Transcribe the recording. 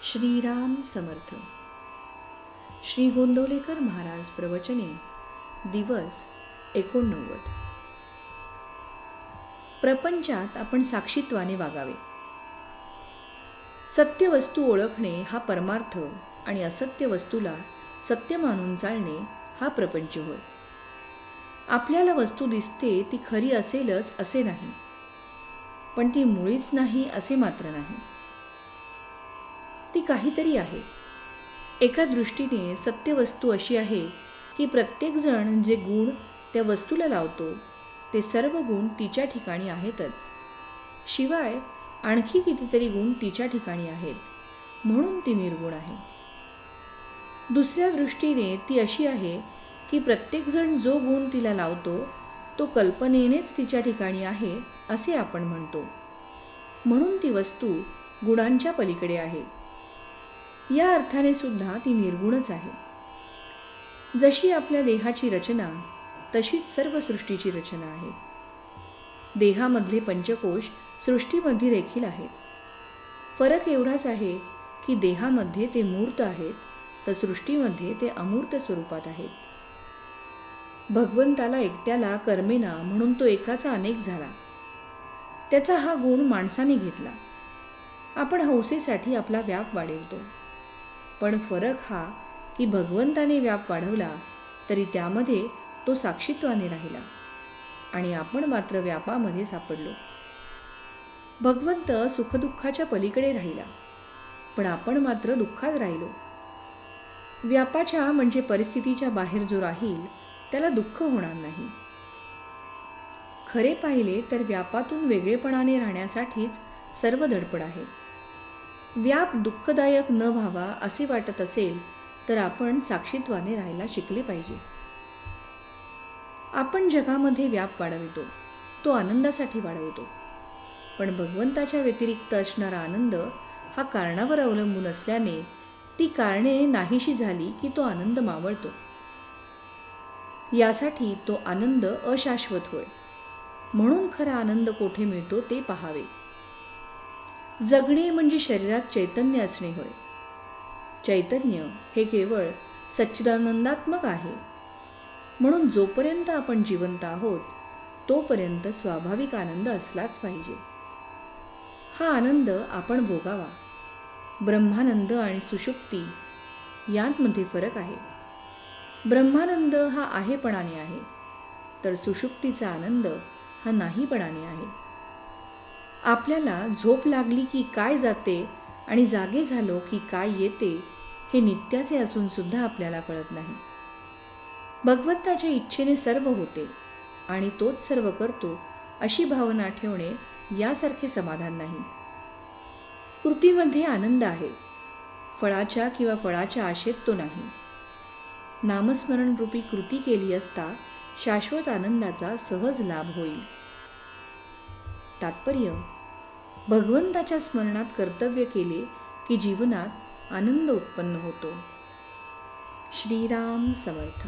श्रीराम समर्थ. श्री गोंदवलेकर महाराज प्रवचने दिवस 89. प्रपंचात आपण साक्षीत्वाने वागावे. सत्य वस्तू ओळखणे हा परमार्थ आणि असत्य वस्तूला सत्य मानून चालणे हा प्रपंच होय. आपल्याला वस्तू दिसते ती खरी असेलच असे नाही, पण ती मुळीच नाही असे मात्र नाही. ती काहीतरी आहे. एका दृष्टीने सत्य वस्तू अशी आहे की प्रत्येकजण जे गुण त्या वस्तूला लावतो ते सर्व गुण तिच्या ठिकाणी आहेतच, शिवाय आणखी कितीतरी गुण तिच्या ठिकाणी आहेत, म्हणून ती निर्गुण आहे. दुसऱ्या दृष्टीने ती अशी आहे की प्रत्येकजण जो गुण तिला लावतो तो कल्पनेनेच तिच्या ठिकाणी आहे असे आपण म्हणतो, म्हणून ती वस्तू गुणांच्या पलीकडे आहे. या अर्थाने सुद्धा ती निर्गुणच आहे. जशी आपल्या देहाची रचना तशीच सर्व सृष्टीची रचना आहे. देहामधले पंचकोश सृष्टीमध्ये देखील आहेत. फरक एवढाच आहे की देहामध्ये ते मूर्त आहेत तर सृष्टीमध्ये ते अमूर्त स्वरूपात आहेत. भगवंताला एकट्याला कर्मेना म्हणून तो एकाचा अनेक झाला. त्याचा हा गुण माणसाने घेतला. आपण हौसेसाठी आपला व्याप वाढवतो, पण फरक हा की भगवंताने व्याप वाढवला तरी त्यामध्ये तो साक्षीत्वाने राहिला आणि आपण मात्र व्यापामध्ये सापडलो. भगवंत सुखदुःखाच्या पलीकडे राहिला, पण आपण मात्र दुःखात राहिलो. व्यापाच्या म्हणजे परिस्थितीच्या बाहेर जो राहील त्याला दुःख होणार नाही. खरे पाहिले तर व्यापातून वेगळेपणाने राहण्यासाठीच सर्व धडपड आहे. व्याप दुःखदायक न व्हावा असे वाटत असेल तर आपण साक्षीत्वाने राहायला शिकले पाहिजे. आपण जगामध्ये व्याप वाढवितो, तो आनंदासाठी वाढवतो, पण भगवंताच्या व्यतिरिक्त असणारा आनंद हा कारणावर अवलंबून असल्याने ती कारणे नाहीशी झाली की तो आनंद मावळतो. यासाठी तो आनंद अशाश्वत होय, म्हणून खरा आनंद कोठे मिळतो ते पाहावे. जगणे म्हणजे शरीरात चैतन्य असणे होय. चैतन्य हे केवळ सच्चिदानंदात्मक आहे, म्हणून जोपर्यंत आपण जिवंत आहोत तोपर्यंत स्वाभाविक आनंद असलाच पाहिजे. हा आनंद आपण भोगावा. ब्रह्मानंद आणि सुषुप्ती यांमध्ये फरक आहे. ब्रह्मानंद हा आहेपणाने आहे, तर सुषुप्तीचा आनंद हा नाहीपणाने आहे. आपल्याला झोप लागली की काय जाते आणि जागे झालो की काय येते हे नित्याचे असून सुद्धा आपल्याला कळत नाही. भगवंताच्या इच्छेने सर्व होते आणि तोच सर्व करतो अशी भावना ठेवणे यासारखे समाधान नाही. कृतीमध्ये आनंद आहे, फळाच्या किंवा फळाच्या आशेत तो नाही. नामस्मरण रूपी कृती केली असता शाश्वत आनंदाचा सहज लाभ होईल. तात्पर्य, भगवंताच्या स्मरणात कर्तव्य केले की जीवनात आनंद उत्पन्न होतो. श्रीराम समर्थ.